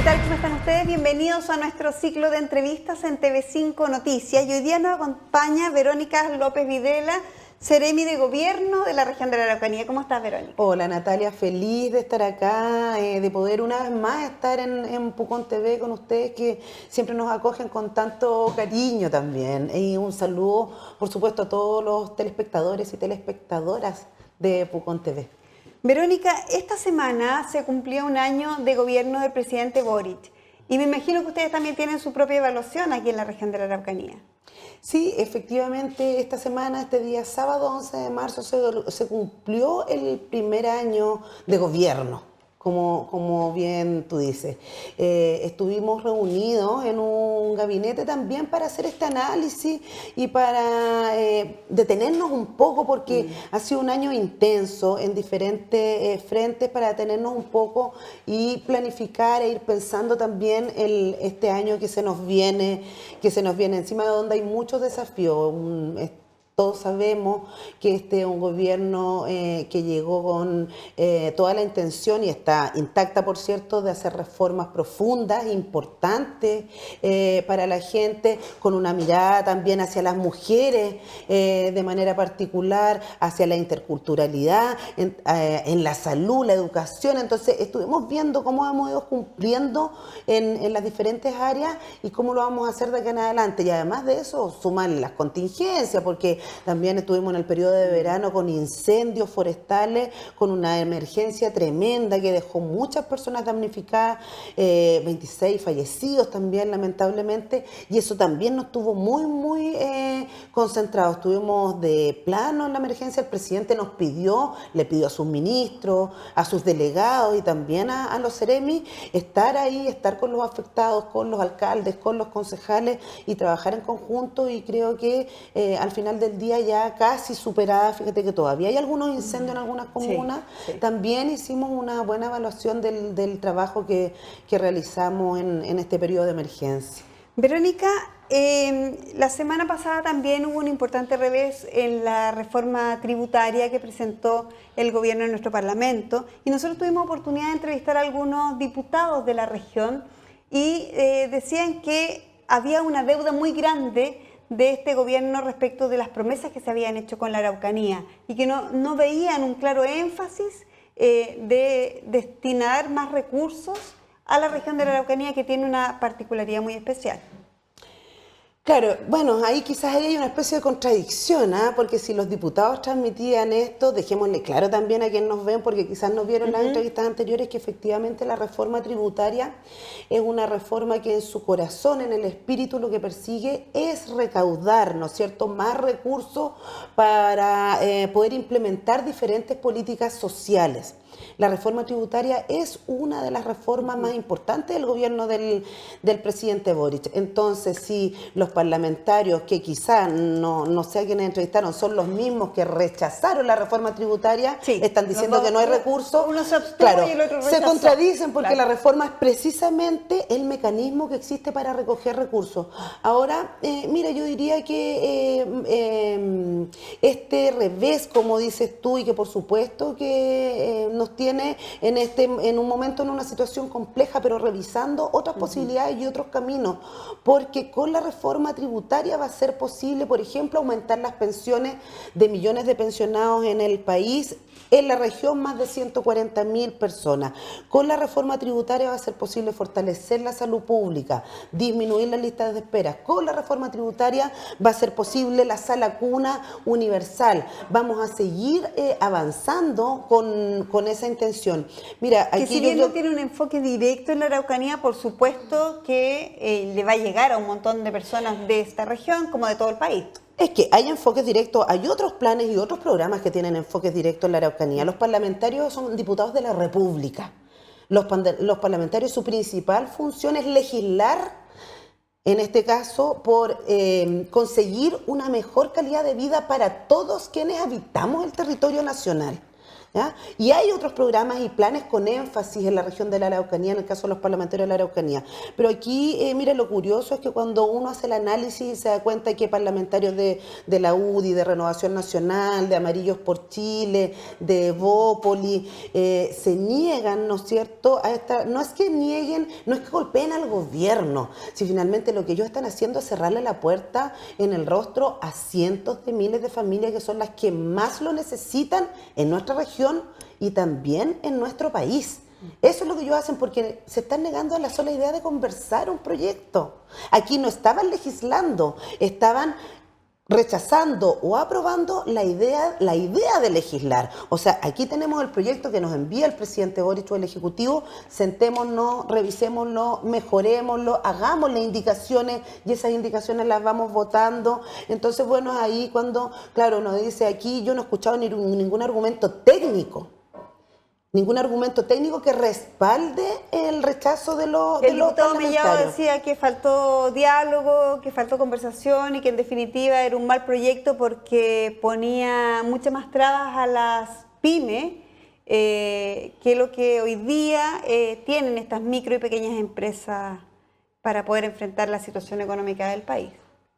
tal? ¿Cómo están ustedes? Bienvenidos a nuestro ciclo de entrevistas en TV5 Noticias. Y hoy día nos acompaña Verónica López Videla, Seremi de Gobierno de la región de la Araucanía. ¿Cómo estás, Verónica? Hola, Natalia, feliz de estar acá, de poder una vez más estar en Pucón TV con ustedes, que siempre nos acogen con tanto cariño también. Y un saludo, por supuesto, a todos los telespectadores y telespectadoras de Pucón TV. Verónica, esta semana se cumplió un año de gobierno del presidente Boric. Y me imagino que ustedes también tienen su propia evaluación aquí en la región de la Araucanía. Sí, efectivamente, esta semana, este día sábado 11 de marzo, se cumplió el primer año de gobierno, como bien tú dices. Estuvimos reunidos en un gabinete también para hacer este análisis y para detenernos un poco, porque ha sido un año intenso en diferentes frentes, para detenernos un poco y planificar e ir pensando también este año que se nos viene encima, de donde hay muchos desafíos. Todos sabemos que este es un gobierno que llegó con toda la intención, y está intacta, por cierto, de hacer reformas profundas, importantes para la gente, con una mirada también hacia las mujeres de manera particular, hacia la interculturalidad, en la salud, la educación. Entonces estuvimos viendo cómo hemos ido cumpliendo en las diferentes áreas y cómo lo vamos a hacer de acá en adelante. Y además de eso, sumar las contingencias, porque también estuvimos en el periodo de verano con incendios forestales, con una emergencia tremenda que dejó muchas personas damnificadas, 26 fallecidos también, lamentablemente, y eso también nos tuvo muy concentrados. Estuvimos de plano en la emergencia. El presidente le pidió a sus ministros, a sus delegados y también a los Seremi estar ahí, estar con los afectados, con los alcaldes, con los concejales, y trabajar en conjunto. Y creo que al final del día ya casi superada. Fíjate que todavía hay algunos incendios en algunas comunas. Sí. También hicimos una buena evaluación del trabajo que realizamos en este periodo de emergencia. Verónica, la semana pasada también hubo un importante revés en la reforma tributaria que presentó el gobierno en nuestro Parlamento, y nosotros tuvimos oportunidad de entrevistar a algunos diputados de la región y decían que había una deuda muy grande de este gobierno respecto de las promesas que se habían hecho con la Araucanía, y que no veían un claro énfasis de destinar más recursos a la región de la Araucanía, que tiene una particularidad muy especial. Claro, bueno, ahí quizás hay una especie de contradicción, porque si los diputados transmitían esto, dejémosle claro también a quienes nos ven, porque quizás no vieron las entrevistas anteriores, que efectivamente la reforma tributaria es una reforma que en su corazón, en el espíritu, lo que persigue es recaudar, ¿no es cierto?, más recursos para poder implementar diferentes políticas sociales. La reforma tributaria es una de las reformas más importantes del gobierno del presidente Boric. Entonces, si los parlamentarios, que quizás no sé a quienes entrevistaron, son los mismos que rechazaron la reforma tributaria, sí, están diciendo que no hay recursos, uno se abstuvo, claro, y el otro se contradicen, porque claro, la reforma es precisamente el mecanismo que existe para recoger recursos. Ahora, mira, yo diría que este revés, como dices tú, y que por supuesto que nos tiene en un momento, en una situación compleja, pero revisando otras posibilidades y otros caminos, porque con la reforma tributaria va a ser posible, por ejemplo, aumentar las pensiones de millones de pensionados en el país. En la región, más de 140.000 personas. Con la reforma tributaria va a ser posible fortalecer la salud pública, disminuir las listas de espera. Con la reforma tributaria va a ser posible la sala cuna universal. Vamos a seguir avanzando con esa intención. Mira, que aquí si bien no tiene un enfoque directo en la Araucanía, por supuesto que le va a llegar a un montón de personas de esta región, como de todo el país. Es que hay enfoques directos, hay otros planes y otros programas que tienen enfoques directos en la Araucanía. Los parlamentarios son diputados de la República. Los parlamentarios, su principal función es legislar, en este caso, por conseguir una mejor calidad de vida para todos quienes habitamos el territorio nacional. ¿ya? Y hay otros programas y planes con énfasis en la región de la Araucanía, en el caso de los parlamentarios de la Araucanía. Pero aquí, mira, lo curioso es que cuando uno hace el análisis se da cuenta que parlamentarios de la UDI, de Renovación Nacional, de Amarillos por Chile, de Evópoli, se niegan, ¿no es cierto?, a esta, no es que nieguen, no es que golpeen al gobierno, si finalmente lo que ellos están haciendo es cerrarle la puerta en el rostro a cientos de miles de familias que son las que más lo necesitan en nuestra región y también en nuestro país. Eso es lo que ellos hacen porque se están negando a la sola idea de conversar un proyecto. Aquí no estaban legislando, estaban rechazando o aprobando la idea de legislar. O sea, aquí tenemos el proyecto que nos envía el presidente Boric o el Ejecutivo, sentémonos, revisémoslo, mejorémoslo, hagámosle indicaciones y esas indicaciones las vamos votando. Entonces, bueno, ahí cuando, claro, nos dice aquí, yo no he escuchado ningún argumento técnico. Ningún argumento técnico que respalde el rechazo de los parlamentarios. El diputado Mellado decía que faltó diálogo, que faltó conversación y que en definitiva era un mal proyecto porque ponía muchas más trabas a las pymes que lo que hoy día tienen estas micro y pequeñas empresas para poder enfrentar la situación económica del país.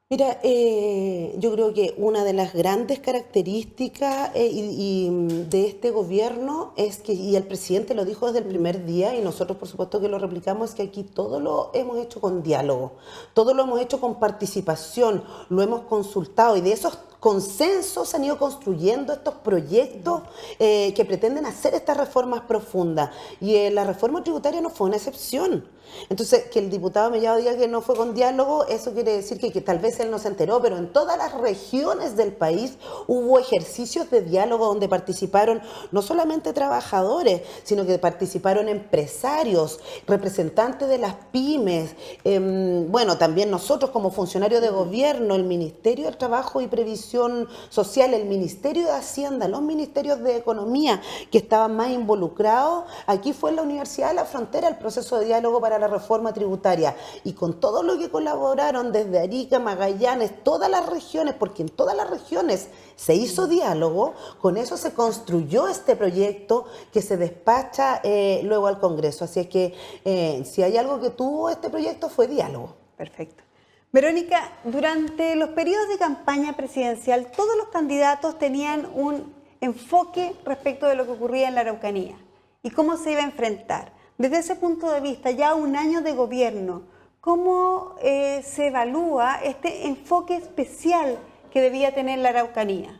Mira, yo creo que una de las grandes características de este gobierno es que, y el presidente lo dijo desde el primer día, y nosotros por supuesto que lo replicamos, es que aquí todo lo hemos hecho con diálogo, todo lo hemos hecho con participación, lo hemos consultado, y de esos consensos han ido construyendo estos proyectos que pretenden hacer estas reformas profundas. Y la reforma tributaria no fue una excepción. Entonces, que el diputado Mellado diga que no fue con diálogo, eso quiere decir que tal vez él no se enteró, pero en todas las regiones del país hubo ejercicios de diálogo donde participaron no solamente trabajadores, sino que participaron empresarios, representantes de las pymes, bueno, también nosotros como funcionarios de gobierno, el Ministerio del Trabajo y Previsión Social, el Ministerio de Hacienda, los ministerios de Economía que estaban más involucrados. Aquí fue en la Universidad de la Frontera el proceso de diálogo para la reforma tributaria, y con todo lo que colaboraron desde Arica, Magallanes, todas las regiones, porque en todas las regiones se hizo diálogo, con eso se construyó este proyecto que se despacha luego al Congreso. Así es que si hay algo que tuvo este proyecto fue diálogo. Perfecto. Verónica, durante los periodos de campaña presidencial, todos los candidatos tenían un enfoque respecto de lo que ocurría en la Araucanía y cómo se iba a enfrentar. Desde ese punto de vista, ya un año de gobierno, ¿cómo se evalúa este enfoque especial que debía tener la Araucanía?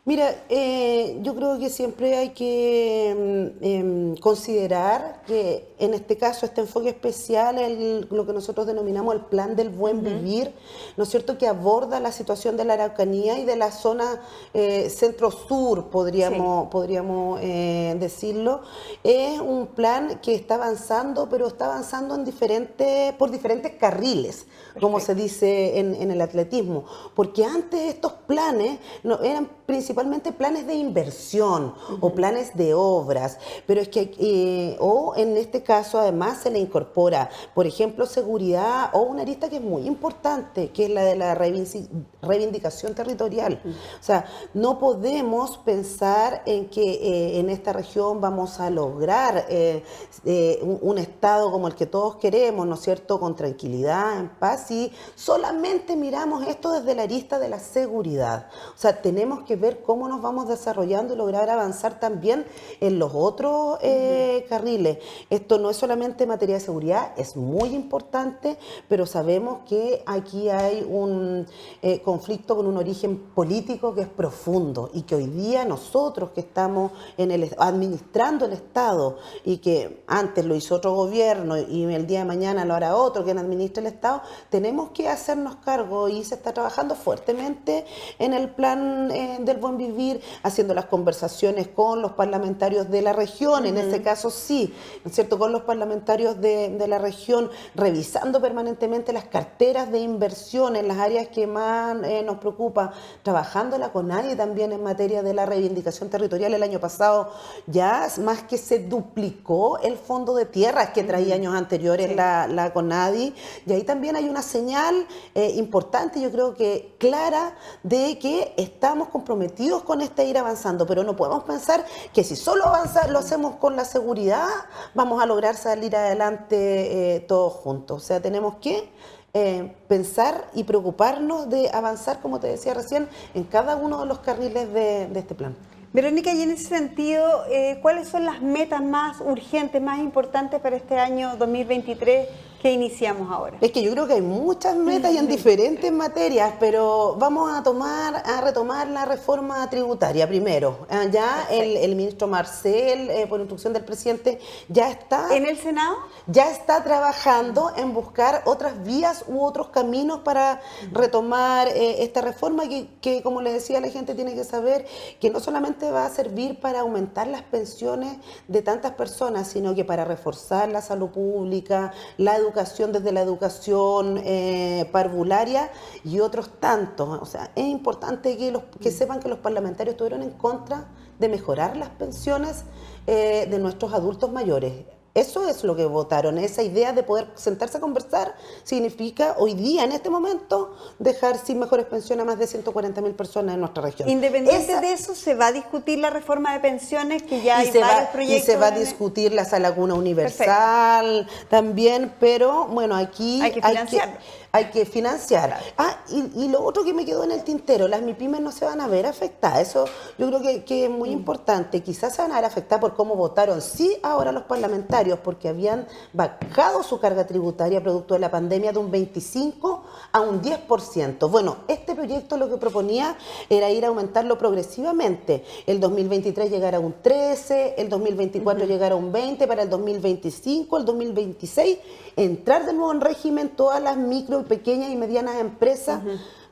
Mira, yo creo que siempre hay que considerar que en este caso este enfoque especial es lo que nosotros denominamos el plan del buen vivir, ¿no es cierto?, que aborda la situación de la Araucanía y de la zona centro-sur, podríamos decirlo. Es un plan que está avanzando, pero está avanzando por diferentes carriles, como se dice en el atletismo, porque antes estos planes eran principalmente planes de inversión o planes de obras, pero es que, o en este caso además se le incorpora, por ejemplo, seguridad o una arista que es muy importante, que es la de la reivindicación territorial. O sea, no podemos pensar en que en esta región vamos a lograr un Estado como el que todos queremos, ¿no es cierto?, con tranquilidad, en paz, y solamente miramos esto desde la arista de la seguridad. O sea, tenemos que ver cómo nos vamos desarrollando y lograr avanzar también en los otros carriles. Esto no es solamente materia de seguridad, es muy importante, pero sabemos que aquí hay un conflicto con un origen político que es profundo y que hoy día nosotros que estamos administrando el Estado y que antes lo hizo otro gobierno y el día de mañana lo hará otro quien administre el Estado, tenemos que hacernos cargo, y se está trabajando fuertemente en el plan del buen vivir, haciendo las conversaciones con los parlamentarios de la región, en ese caso sí, ¿no es cierto?, con los parlamentarios de la región, revisando permanentemente las carteras de inversión en las áreas que más nos preocupa, trabajando la CONADI también en materia de la reivindicación territorial. El año pasado ya más que se duplicó el fondo de tierras que traía años anteriores la CONADI, y ahí también hay una señal importante, yo creo que clara, de que estamos comprometidos comprometidos con ir avanzando, pero no podemos pensar que si solo lo hacemos con la seguridad, vamos a lograr salir adelante todos juntos. O sea, tenemos que pensar y preocuparnos de avanzar, como te decía recién, en cada uno de los carriles de este plan. Verónica, y en ese sentido, ¿cuáles son las metas más urgentes, más importantes para este año 2023 que iniciamos ahora? Es que yo creo que hay muchas metas y en diferentes materias, pero vamos a retomar la reforma tributaria primero. Ya el ministro Marcel, por instrucción del presidente, ya está... ¿En el Senado? Ya está trabajando en buscar otras vías u otros caminos para retomar esta reforma que, como le decía, la gente tiene que saber que no solamente va a servir para aumentar las pensiones de tantas personas, sino que para reforzar la salud pública, la educación desde la educación parvularia y otros tantos. O sea, es importante que sepan que los parlamentarios estuvieron en contra de mejorar las pensiones de nuestros adultos mayores. Eso es lo que votaron, esa idea de poder sentarse a conversar significa hoy día, en este momento, dejar sin mejores pensiones a más de 140.000 personas en nuestra región. Independiente de eso, se va a discutir la reforma de pensiones, que ya hay varios proyectos. Y se va a discutir la sala cuna universal también, pero bueno, aquí hay que financiarlo. Hay que financiar. Y lo otro que me quedó en el tintero, las MIPYMES no se van a ver afectadas. Eso yo creo que es muy importante. Quizás se van a ver afectadas por cómo votaron. Sí, ahora los parlamentarios, porque habían bajado su carga tributaria producto de la pandemia de un 25 a un 10%. Bueno, este proyecto lo que proponía era ir a aumentarlo progresivamente. El 2023 llegar a un 13, el 2024 llegar a un 20, para el 2025, el 2026 entrar de nuevo en régimen todas las micro, pequeñas y medianas empresas,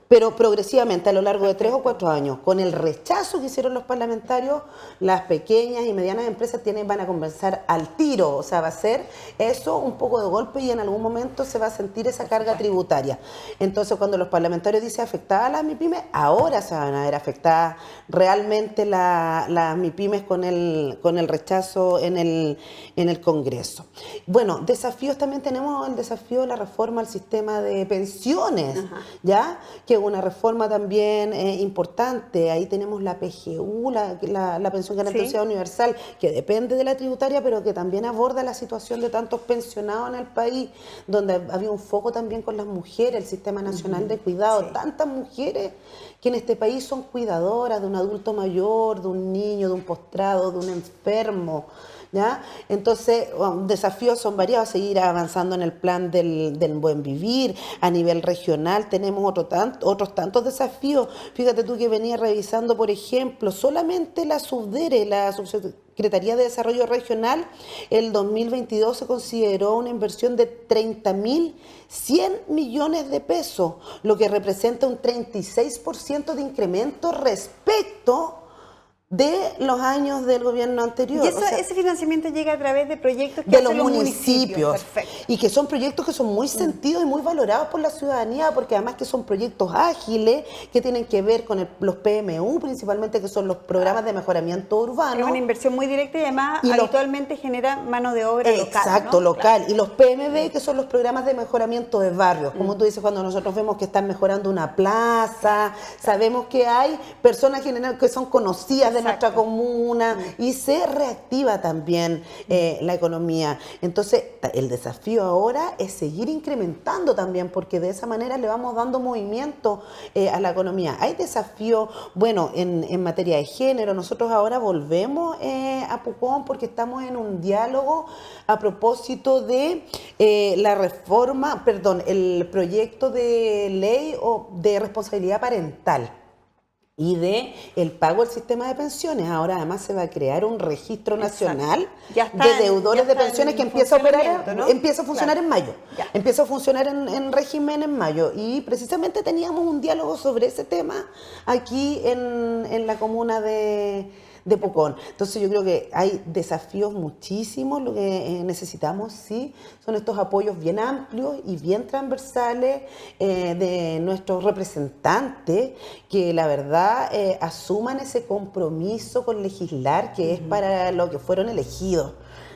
pero progresivamente a lo largo de 3 o 4 años. Con el rechazo que hicieron los parlamentarios, las pequeñas y medianas empresas van a comenzar al tiro. O sea, va a ser eso un poco de golpe y en algún momento se va a sentir esa carga tributaria. Entonces, cuando los parlamentarios dicen afectadas a las MIPYMES, ahora se van a ver afectadas realmente las MIPYMES con el rechazo en el Congreso. Bueno, desafíos también tenemos el desafío de la reforma al sistema de pensiones, ¿ya? Que una reforma también importante. Ahí tenemos la PGU, la pensión garantizada universal, que depende de la tributaria, pero que también aborda la situación de tantos pensionados en el país, donde había un foco también con las mujeres, el Sistema Nacional de Cuidado. Tantas mujeres que en este país son cuidadoras de un adulto mayor, de un niño, de un postrado, de un enfermo, ¿ya? Entonces, desafíos son variados, seguir avanzando en el plan del buen vivir. A nivel regional tenemos otros tantos desafíos. Fíjate tú que venía revisando, por ejemplo, solamente la SUBDERE, la Subsecretaría de Desarrollo Regional, el 2022 se consideró una inversión de 30.100 millones de pesos, lo que representa un 36% de incremento respecto de los años del gobierno anterior. Y ese financiamiento llega a través de proyectos que de hacen los municipios. Perfecto. Y que son proyectos que son muy sentidos y muy valorados por la ciudadanía, porque además que son proyectos ágiles, que tienen que ver con los PMU, principalmente, que son los programas de mejoramiento urbano. Es una inversión muy directa y además habitualmente genera mano de obra local. Exacto, ¿no? local. Claro. Y los PMB, que son los programas de mejoramiento de barrios. Como tú dices, cuando nosotros vemos que están mejorando una plaza, sabemos que hay personas que son conocidas de nuestra comuna y se reactiva también la economía. Entonces, el desafío ahora es seguir incrementando también, porque de esa manera le vamos dando movimiento a la economía. Hay desafíos, bueno, en materia de género. Nosotros ahora volvemos a Pucón porque estamos en un diálogo a propósito de la reforma, el proyecto de ley de responsabilidad parental y de el pago del sistema de pensiones. Ahora además se va a crear un registro nacional de deudores de pensiones que empieza a operar, ¿no? Empieza a funcionar en mayo. Empieza a funcionar en régimen en mayo. Y precisamente teníamos un diálogo sobre ese tema aquí en la comuna de Pucón. Entonces yo creo que hay desafíos muchísimos. Lo que necesitamos, sí, son estos apoyos bien amplios y bien transversales de nuestros representantes, que la verdad asuman ese compromiso con legislar, que es para lo que fueron elegidos.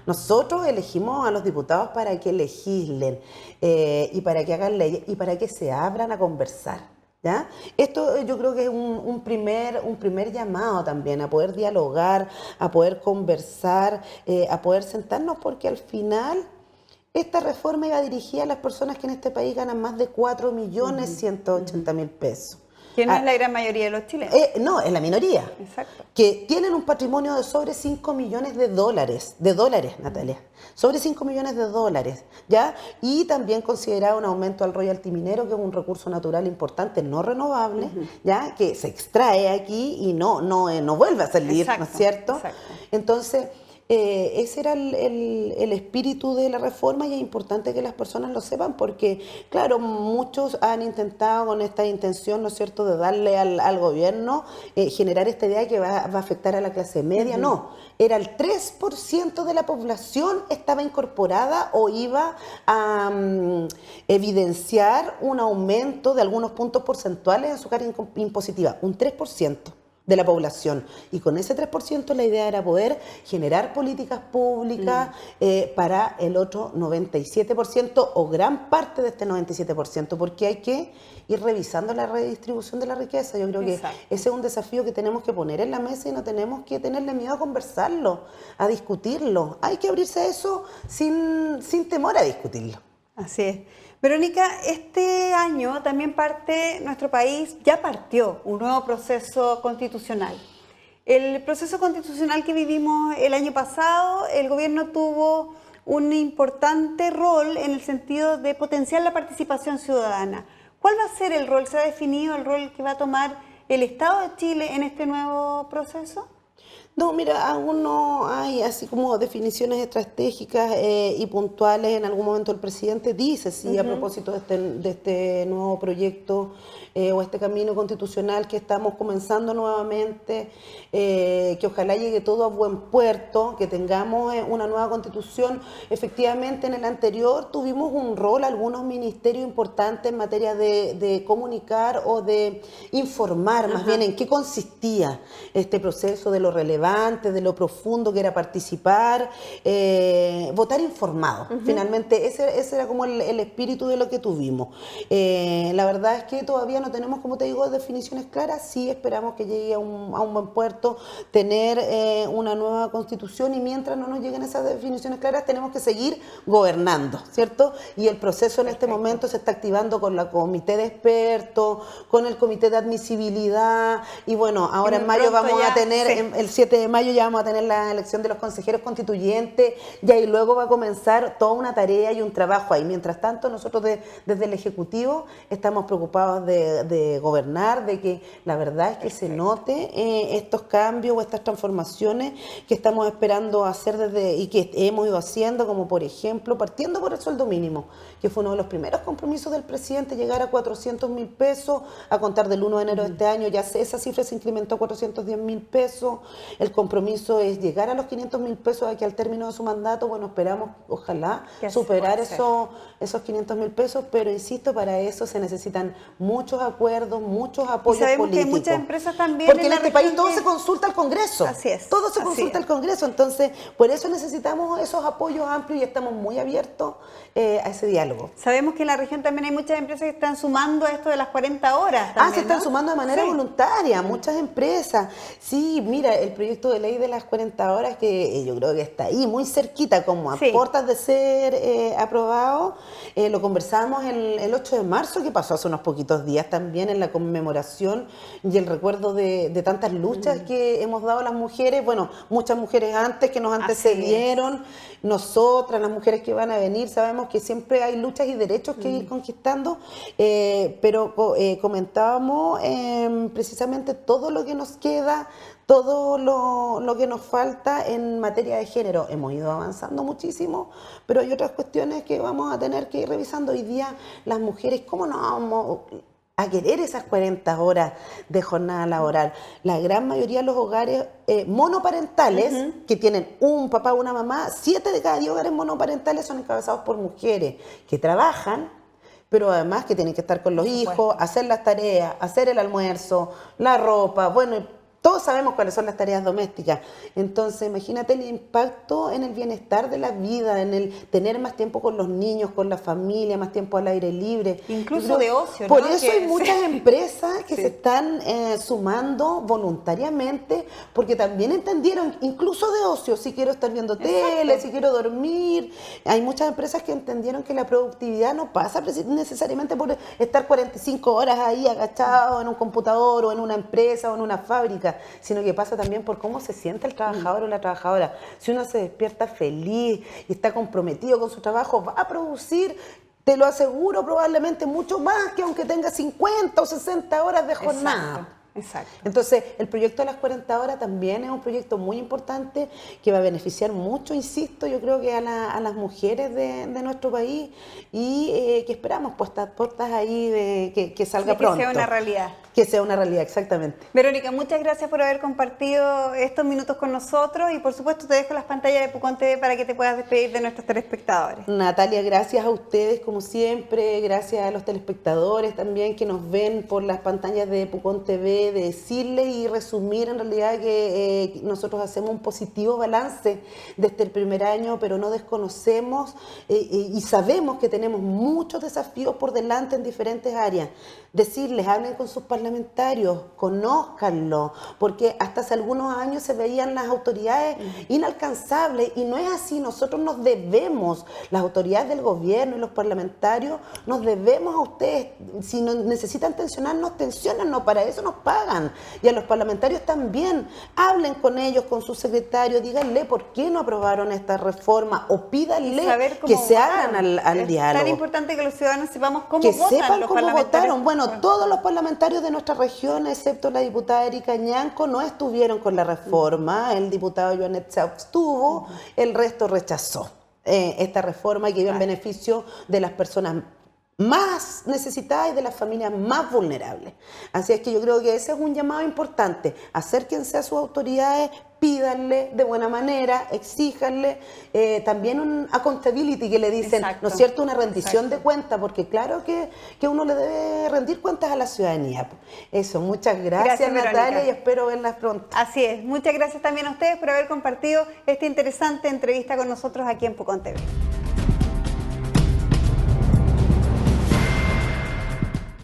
Nosotros elegimos a los diputados para que legislen y para que hagan leyes y para que se abran a conversar. ¿Ya? Esto yo creo que es un primer llamado también a poder dialogar, a poder conversar, a poder sentarnos, porque al final esta reforma iba dirigida a las personas que en este país ganan más de 4.180.000 pesos. Que no es Ah, la gran mayoría de los chilenos. no, es la minoría. Exacto. Que tienen un patrimonio de sobre 5 millones de dólares, Natalia, sobre 5 millones de dólares, ¿ya? Y también considerado un aumento al royalty minero, que es un recurso natural importante, no renovable, ¿ya? Que se extrae aquí y no vuelve a salir, Exacto, ¿no es cierto? exacto. Entonces, ese era el espíritu de la reforma, y es importante que las personas lo sepan, porque, claro, muchos han intentado con esta intención, ¿no es cierto?, de darle al gobierno, generar esta idea que va a afectar a la clase media. No, era el 3% de la población estaba incorporada o iba a evidenciar un aumento de algunos puntos porcentuales en su carga impositiva, un 3% de la población. Y con ese 3% la idea era poder generar políticas públicas para el otro 97% o gran parte de este 97%, porque hay que ir revisando la redistribución de la riqueza. Yo creo que Exacto. ese es un desafío que tenemos que poner en la mesa, y no tenemos que tenerle miedo a conversarlo, a discutirlo. Hay que abrirse a eso sin temor a discutirlo. Así es. Verónica, este año también nuestro país ya partió un nuevo proceso constitucional. El proceso constitucional que vivimos el año pasado, el gobierno tuvo un importante rol en el sentido de potenciar la participación ciudadana. ¿Cuál va a ser el rol? ¿Se ha definido el rol que va a tomar el Estado de Chile en este nuevo proceso? No, mira, aún no hay así como definiciones estratégicas y puntuales. En algún momento el presidente dice, sí, a propósito de este nuevo proyecto o este camino constitucional que estamos comenzando nuevamente, que ojalá llegue todo a buen puerto, que tengamos una nueva constitución. Efectivamente, en el anterior tuvimos un rol, algunos ministerios importantes en materia de comunicar o de informar, más bien en qué consistía este proceso, de lo relevante, de lo profundo que era participar, votar informado. Finalmente, ese era como el espíritu de lo que tuvimos. La verdad es que todavía no tenemos, como te digo, definiciones claras. Sí esperamos que llegue a un buen puerto, tener una nueva constitución, y mientras no nos lleguen esas definiciones claras, tenemos que seguir gobernando, ¿cierto? Y el proceso en este momento se está activando con la comité de expertos, con el comité de admisibilidad, y bueno, ahora en mayo vamos a tener, el 7 de mayo ya vamos a tener la elección de los consejeros constituyentes, y ahí luego va a comenzar toda una tarea y un trabajo ahí. Mientras tanto, nosotros desde el Ejecutivo estamos preocupados de gobernar, de que la verdad es que se note estos cambios o estas transformaciones que estamos esperando hacer y que hemos ido haciendo, como por ejemplo, partiendo por el sueldo mínimo, que fue uno de los primeros compromisos del presidente, llegar a 400.000 pesos, a contar del 1 de enero de este año, ya esa cifra se incrementó a 410.000 pesos. El compromiso es llegar a los 500.000 pesos aquí al término de su mandato. Bueno, esperamos, ojalá, superar esos 500.000 pesos, pero insisto, para eso se necesitan muchos acuerdos, muchos apoyos sabemos políticos. Que hay muchas empresas también porque en este país todo se consulta al Congreso. Así es. Todo se consulta al Congreso. Entonces, por eso necesitamos esos apoyos amplios, y estamos muy abiertos a ese diálogo. Sabemos que en la región también hay muchas empresas que están sumando a esto de las 40 horas. También, se están ¿no? sumando de manera voluntaria, muchas empresas. Sí, mira, el proyecto de ley de las 40 horas, que yo creo que está ahí, muy cerquita, como a puertas de ser aprobado. Lo conversamos el 8 de marzo, que pasó hace unos poquitos días también, en la conmemoración y el recuerdo de tantas luchas que hemos dado las mujeres. Bueno, muchas mujeres antes que nos antecedieron, nosotras, las mujeres que van a venir, sabemos que siempre hay luchas y derechos que ir conquistando, pero comentábamos precisamente todo lo que nos queda, todo lo que nos falta en materia de género. Hemos ido avanzando muchísimo, pero hay otras cuestiones que vamos a tener que ir revisando. Hoy día las mujeres, ¿cómo no vamos a querer esas 40 horas de jornada laboral? La gran mayoría de los hogares monoparentales, que tienen un papá o una mamá, 7 de cada 10 hogares monoparentales son encabezados por mujeres que trabajan, pero además que tienen que estar con los hijos, hacer las tareas, hacer el almuerzo, la ropa, bueno, todos sabemos cuáles son las tareas domésticas. Entonces, imagínate el impacto en el bienestar de la vida, en el tener más tiempo con los niños, con la familia, más tiempo al aire libre. Incluso de ocio, ¿no? Por eso hay muchas empresas que sí. se están sumando voluntariamente, porque también entendieron, incluso de ocio, si quiero estar viendo tele, si quiero dormir. Hay muchas empresas que entendieron que la productividad no pasa necesariamente por estar 45 horas ahí agachado en un computador o en una empresa o en una fábrica, sino que pasa también por cómo se siente el trabajador o la trabajadora. Si uno se despierta feliz y está comprometido con su trabajo, va a producir, te lo aseguro, probablemente mucho más que aunque tenga 50 o 60 horas de jornada. Exacto. Entonces, el proyecto de las 40 horas también es un proyecto muy importante que va a beneficiar mucho, insisto, yo creo que a las mujeres de nuestro país y que esperamos puestas ahí de que salga pronto. Que sea una realidad. Que sea una realidad, exactamente. Verónica, muchas gracias por haber compartido estos minutos con nosotros y por supuesto te dejo las pantallas de Pucón TV para que te puedas despedir de nuestros telespectadores. Natalia, gracias a ustedes como siempre, gracias a los telespectadores también que nos ven por las pantallas de Pucón TV, de decirles y resumir en realidad que nosotros hacemos un positivo balance desde el primer año, pero no desconocemos y sabemos que tenemos muchos desafíos por delante en diferentes áreas. Decirles, hablen con sus parlamentarios, conózcanlo, porque hasta hace algunos años se veían las autoridades inalcanzables y no es así. Nosotros nos debemos, las autoridades del gobierno y los parlamentarios, nos debemos a ustedes. Si necesitan tensionarnos, tensionennos, para eso nos pagan. Y a los parlamentarios también, hablen con ellos, con su secretario, díganle por qué no aprobaron esta reforma o pídanle que se abran al diálogo. Es tan importante que los ciudadanos sepamos cómo que votan sepan los cómo parlamentarios. votaron. Bueno, todos los parlamentarios de nuestra región, excepto la diputada Erika Ñanco, no estuvieron con la reforma. El diputado Joanet se abstuvo, el resto rechazó esta reforma que iba en beneficio de las personas más necesitadas y de las familias más vulnerables. Así es que yo creo que ese es un llamado importante. Acérquense a sus autoridades, pídanle de buena manera, exíjanle también un accountability que le dicen, ¿no es cierto? Una rendición de cuentas, porque claro que uno le debe rendir cuentas a la ciudadanía. Eso, muchas gracias Natalia, Verónica, y espero verlas pronto. Así es, muchas gracias también a ustedes por haber compartido esta interesante entrevista con nosotros aquí en Pucón TV.